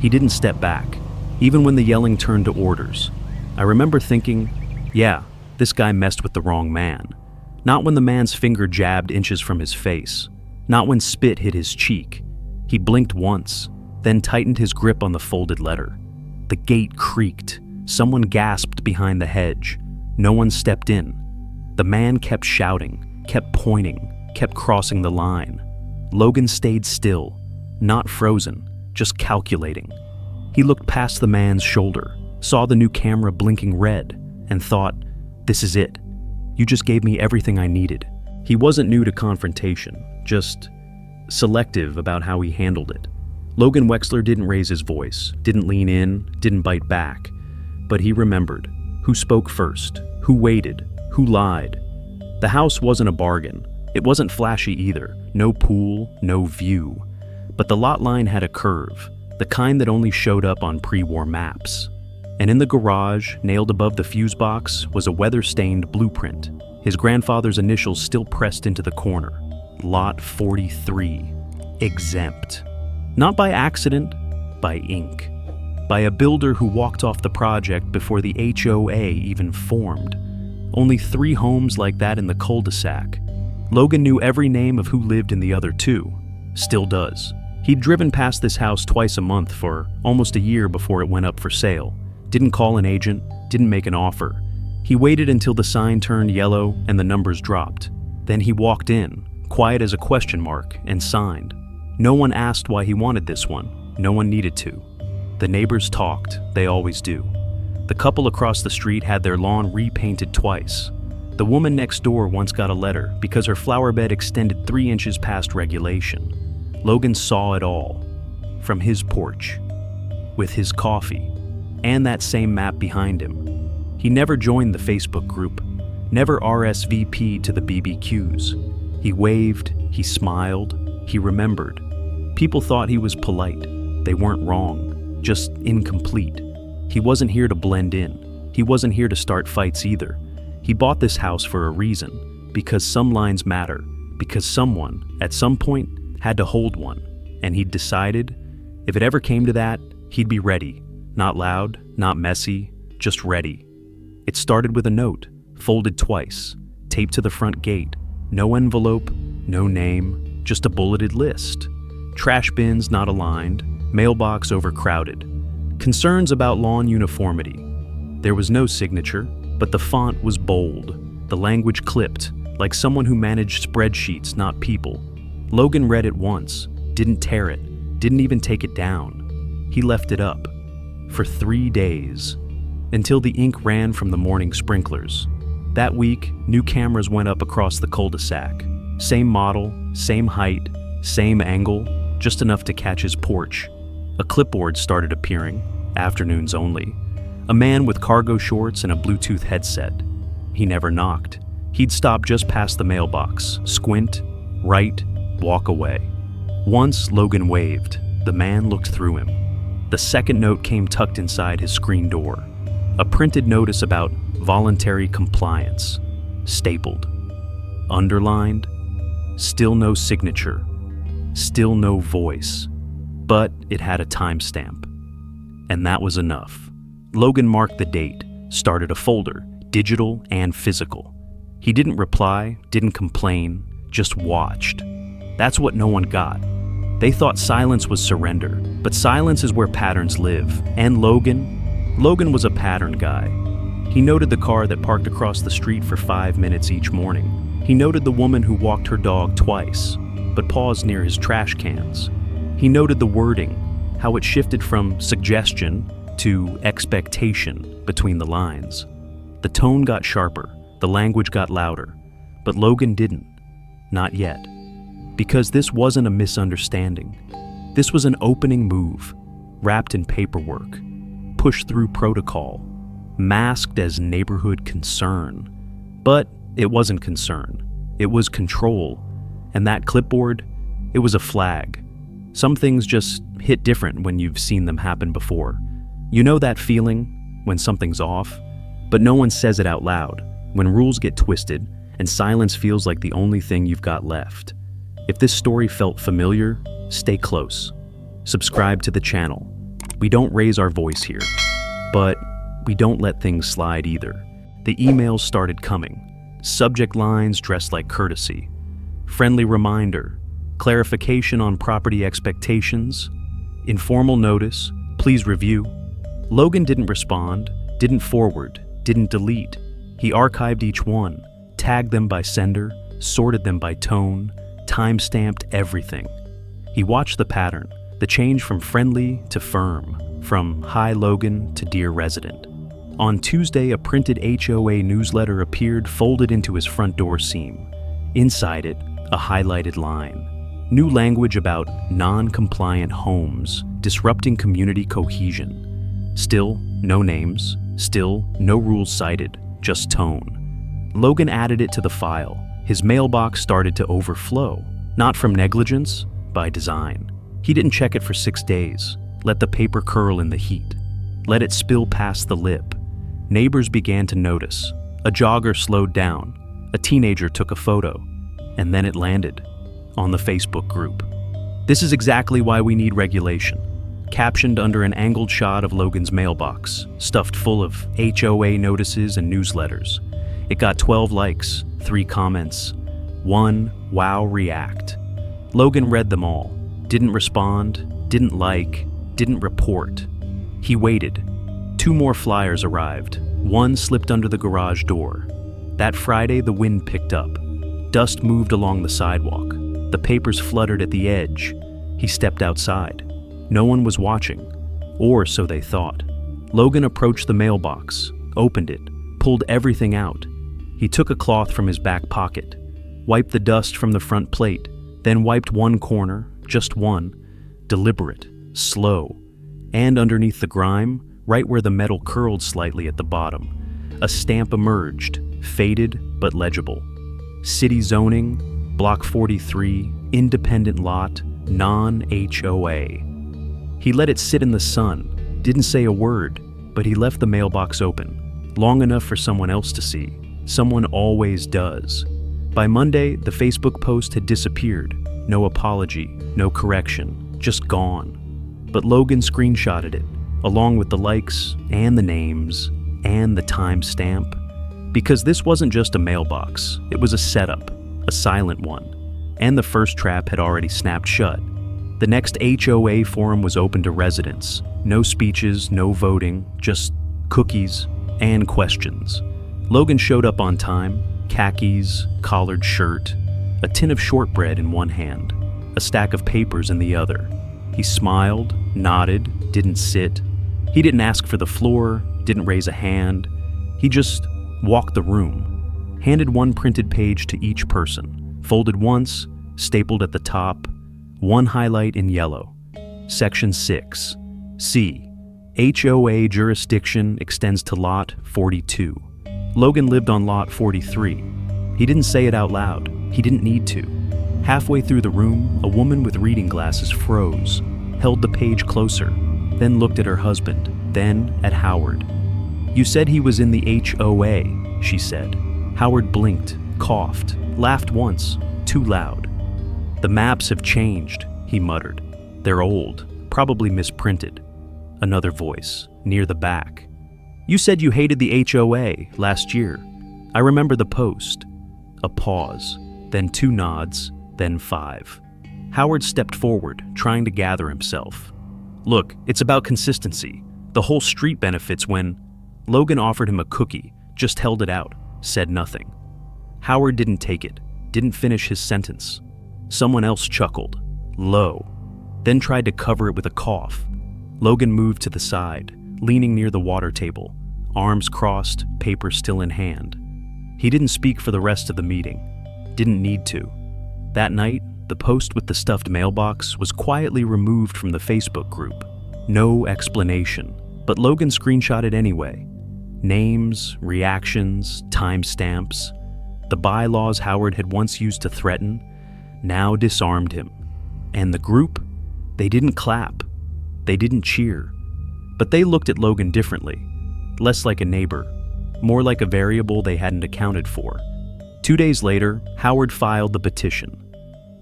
He didn't step back, even when the yelling turned to orders. I remember thinking, yeah, this guy messed with the wrong man. Not when the man's finger jabbed inches from his face. Not when spit hit his cheek. He blinked once, then tightened his grip on the folded letter. The gate creaked. Someone gasped behind the hedge. No one stepped in. The man kept shouting, kept pointing, kept crossing the line. Logan stayed still, not frozen, just calculating. He looked past the man's shoulder, saw the new camera blinking red, and thought, this is it. You just gave me everything I needed. He wasn't new to confrontation, just selective about how he handled it. Logan Wexler didn't raise his voice, didn't lean in, didn't bite back. But he remembered who spoke first, who waited, who lied. The house wasn't a bargain. It wasn't flashy either. No pool, no view. But the lot line had a curve, the kind that only showed up on pre-war maps. And in the garage, nailed above the fuse box, was a weather-stained blueprint, his grandfather's initials still pressed into the corner. Lot 43. Exempt. Not by accident, by ink. By a builder who walked off the project before the HOA even formed. Only 3 homes like that in the cul-de-sac. Logan knew every name of who lived in the other 2. Still does. He'd driven past this house twice a month for almost a year before it went up for sale. Didn't call an agent, didn't make an offer. He waited until the sign turned yellow and the numbers dropped. Then he walked in, quiet as a question mark, and signed. No one asked why he wanted this one. No one needed to. The neighbors talked, they always do. The couple across the street had their lawn repainted twice. The woman next door once got a letter because her flower bed extended 3 inches past regulation. Logan saw it all, from his porch, with his coffee, and that same map behind him. He never joined the Facebook group, never RSVP'd to the BBQs. He waved, he smiled, he remembered. People thought he was polite. They weren't wrong, just incomplete. He wasn't here to blend in. He wasn't here to start fights either. He bought this house for a reason, because some lines matter, because someone, at some point, had to hold one, and he'd decided, if it ever came to that, he'd be ready. Not loud, not messy, just ready. It started with a note, folded twice, taped to the front gate. No envelope, no name, just a bulleted list. Trash bins not aligned, mailbox overcrowded. Concerns about lawn uniformity. There was no signature, but the font was bold, the language clipped, like someone who managed spreadsheets, not people. Logan read it once, didn't tear it, didn't even take it down. He left it up. For 3 days, until the ink ran from the morning sprinklers. That week, new cameras went up across the cul-de-sac. Same model, same height, same angle, just enough to catch his porch. A clipboard started appearing, afternoons only. A man with cargo shorts and a Bluetooth headset. He never knocked. He'd stop just past the mailbox, squint, write, walk away. Once Logan waved. The man looked through him. The second note came tucked inside his screen door. A printed notice about voluntary compliance. Stapled. Underlined. Still no signature. Still no voice. But it had a timestamp. And that was enough. Logan marked the date, started a folder, digital and physical. He didn't reply, didn't complain, just watched. That's what no one got. They thought silence was surrender, but silence is where patterns live. And Logan was a pattern guy. He noted the car that parked across the street for 5 minutes each morning. He noted the woman who walked her dog twice, but paused near his trash cans. He noted the wording, how it shifted from suggestion to expectation between the lines. The tone got sharper, the language got louder, but Logan didn't. Not yet. Because this wasn't a misunderstanding. This was an opening move, wrapped in paperwork, pushed through protocol, masked as neighborhood concern. But it wasn't concern. It was control. And that clipboard, it was a flag. Some things just hit different when you've seen them happen before. You know that feeling when something's off, but no one says it out loud, when rules get twisted and silence feels like the only thing you've got left. If this story felt familiar, stay close. Subscribe to the channel. We don't raise our voice here, but we don't let things slide either. The emails started coming. Subject lines dressed like courtesy. Friendly reminder, clarification on property expectations, informal notice, please review. Logan didn't respond, didn't forward, didn't delete. He archived each one, tagged them by sender, sorted them by tone, time-stamped everything. He watched the pattern, the change from friendly to firm, from Hi Logan to Dear Resident. On Tuesday, a printed HOA newsletter appeared folded into his front door seam. Inside it, a highlighted line. New language about non-compliant homes, disrupting community cohesion. Still, no names. Still, no rules cited, just tone. Logan added it to the file. His mailbox started to overflow, not from negligence, by design. He didn't check it for 6 days, let the paper curl in the heat, let it spill past the lip. Neighbors began to notice. A jogger slowed down, a teenager took a photo, and then it landed on the Facebook group. This is exactly why we need regulation. Captioned under an angled shot of Logan's mailbox, stuffed full of HOA notices and newsletters. It got 12 likes, 3 comments, 1 wow react. Logan read them all, didn't respond, didn't like, didn't report. He waited. 2 more flyers arrived. 1 slipped under the garage door. That Friday, the wind picked up. Dust moved along the sidewalk. The papers fluttered at the edge. He stepped outside. No one was watching, or so they thought. Logan approached the mailbox, opened it, pulled everything out. He took a cloth from his back pocket, wiped the dust from the front plate, then wiped one corner, just one, deliberate, slow, and underneath the grime, right where the metal curled slightly at the bottom, a stamp emerged, faded but legible. City zoning, Block 43, independent lot, non-HOA. He let it sit in the sun, didn't say a word, but he left the mailbox open, long enough for someone else to see. Someone always does. By Monday, the Facebook post had disappeared. No apology, no correction, just gone. But Logan screenshotted it, along with the likes and the names and the timestamp. Because this wasn't just a mailbox, it was a setup, a silent one. And the first trap had already snapped shut. The next HOA forum was open to residents. No speeches, no voting, just cookies and questions. Logan showed up on time, khakis, collared shirt, a tin of shortbread in one hand, a stack of papers in the other. He smiled, nodded, didn't sit. He didn't ask for the floor, didn't raise a hand. He just walked the room, handed one printed page to each person, folded once, stapled at the top, one highlight in yellow. Section 6. C. HOA jurisdiction extends to Lot 42. Logan lived on Lot 43. He didn't say it out loud. He didn't need to. Halfway through the room, a woman with reading glasses froze, held the page closer, then looked at her husband, then at Howard. "You said he was in the HOA," she said. Howard blinked, coughed, laughed once, too loud. "The maps have changed," he muttered. "They're old, probably misprinted." Another voice, near the back. "You said you hated the HOA last year. I remember the post." A pause, then 2 nods, then 5. Howard stepped forward, trying to gather himself. "Look, it's about consistency. The whole street benefits when..." Logan offered him a cookie, just held it out, said nothing. Howard didn't take it, didn't finish his sentence. Someone else chuckled, low, then tried to cover it with a cough. Logan moved to the side, leaning near the water table, arms crossed, paper still in hand. He didn't speak for the rest of the meeting. Didn't need to. That night, the post with the stuffed mailbox was quietly removed from the Facebook group. No explanation, but Logan screenshotted anyway. Names, reactions, timestamps. The bylaws Howard had once used to threaten now disarmed him. And the group? They didn't clap. They didn't cheer. But they looked at Logan differently. Less like a neighbor, more like a variable they hadn't accounted for. 2 days later, Howard filed the petition.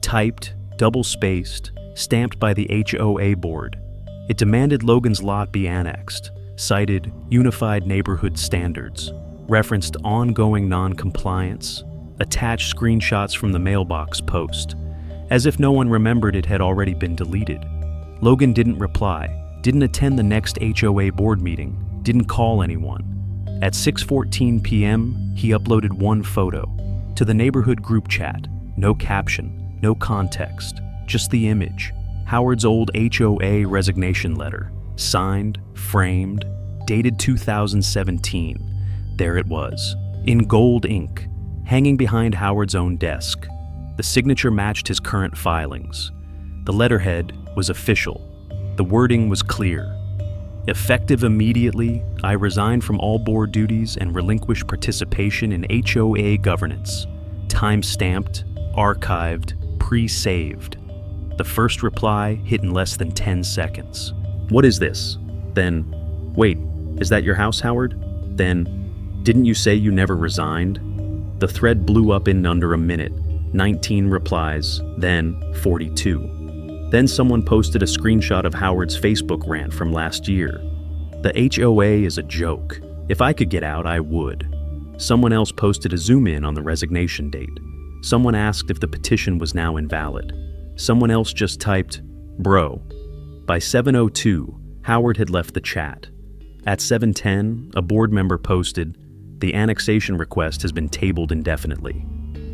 Typed, double-spaced, stamped by the HOA board. It demanded Logan's lot be annexed, cited unified neighborhood standards, referenced ongoing non-compliance, attached screenshots from the mailbox post, as if no one remembered it had already been deleted. Logan didn't reply, didn't attend the next HOA board meeting, didn't call anyone. At 6:14 p.m., he uploaded one photo to the neighborhood group chat. No caption, no context, just the image. Howard's old HOA resignation letter, signed, framed, dated 2017. There it was, in gold ink, hanging behind Howard's own desk. The signature matched his current filings. The letterhead was official. The wording was clear. Effective immediately, I resign from all board duties and relinquish participation in HOA governance. Time-stamped, archived, pre-saved. The first reply hit in less than 10 seconds. What is this? Then, wait, is that your house, Howard? Then, didn't you say you never resigned? The thread blew up in under a minute. 19 replies, then 42. Then someone posted a screenshot of Howard's Facebook rant from last year. The HOA is a joke. If I could get out, I would. Someone else posted a zoom in on the resignation date. Someone asked if the petition was now invalid. Someone else just typed, bro. By 7:02, Howard had left the chat. At 7:10, a board member posted, the annexation request has been tabled indefinitely.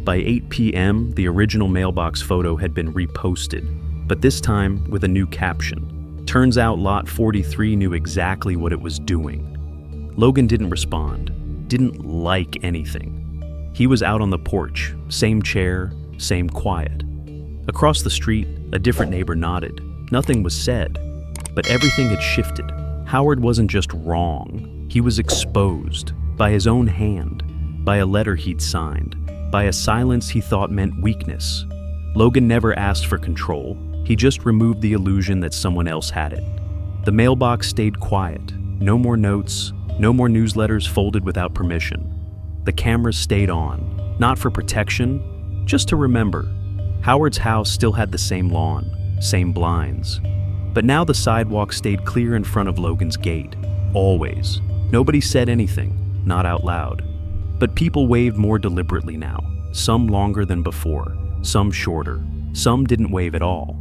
By 8 p.m., the original mailbox photo had been reposted, but this time with a new caption. Turns out Lot 43 knew exactly what it was doing. Logan didn't respond, didn't like anything. He was out on the porch, same chair, same quiet. Across the street, a different neighbor nodded. Nothing was said, but everything had shifted. Howard wasn't just wrong, he was exposed by his own hand, by a letter he'd signed, by a silence he thought meant weakness. Logan never asked for control, he just removed the illusion that someone else had it. The mailbox stayed quiet, no more notes, no more newsletters folded without permission. The cameras stayed on, not for protection, just to remember. Howard's house still had the same lawn, same blinds. But now the sidewalk stayed clear in front of Logan's gate, always. Nobody said anything, not out loud. But people waved more deliberately now, some longer than before, some shorter, some didn't wave at all.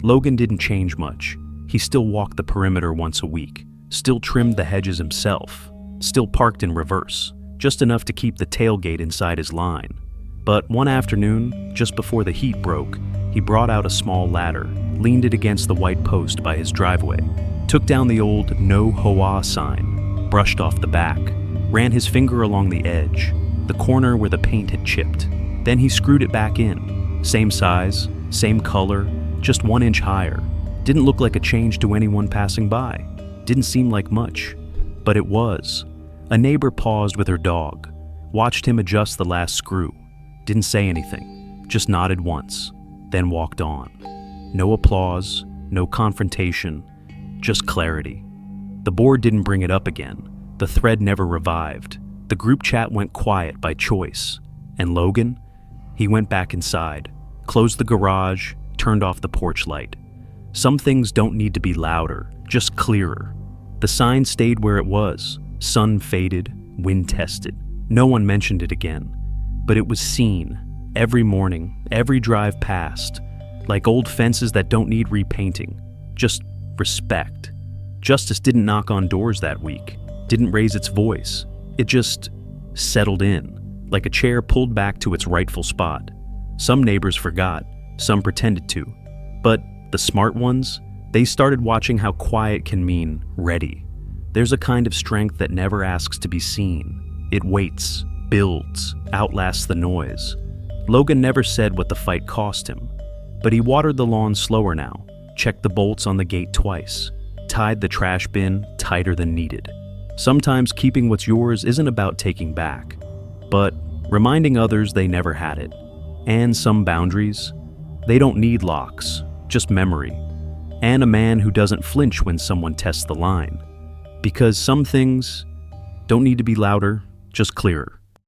Logan didn't change much. He still walked the perimeter once a week, still trimmed the hedges himself, still parked in reverse, just enough to keep the tailgate inside his line. But one afternoon, just before the heat broke, he brought out a small ladder, leaned it against the white post by his driveway, took down the old "No HOA" sign, brushed off the back, ran his finger along the edge, the corner where the paint had chipped. Then he screwed it back in. Same size, same color, just 1 inch higher. Didn't look like a change to anyone passing by. Didn't seem like much. But it was. A neighbor paused with her dog, watched him adjust the last screw. Didn't say anything, just nodded once, then walked on. No applause, no confrontation, just clarity. The board didn't bring it up again. The thread never revived. The group chat went quiet by choice. And Logan? He went back inside, closed the garage, turned off the porch light. Some things don't need to be louder, just clearer. The sign stayed where it was, sun faded, wind tested. No one mentioned it again. But it was seen, every morning, every drive past, like old fences that don't need repainting. Just respect. Justice didn't knock on doors that week, didn't raise its voice. It just settled in, like a chair pulled back to its rightful spot. Some neighbors forgot, some pretended to. But the smart ones, they started watching how quiet can mean ready. There's a kind of strength that never asks to be seen. It waits, builds, outlasts the noise. Logan never said what the fight cost him, but he watered the lawn slower now, checked the bolts on the gate twice, tied the trash bin tighter than needed. Sometimes keeping what's yours isn't about taking back, but reminding others they never had it. And some boundaries, they don't need locks, just memory. And a man who doesn't flinch when someone tests the line. Because some things don't need to be louder, just clearer.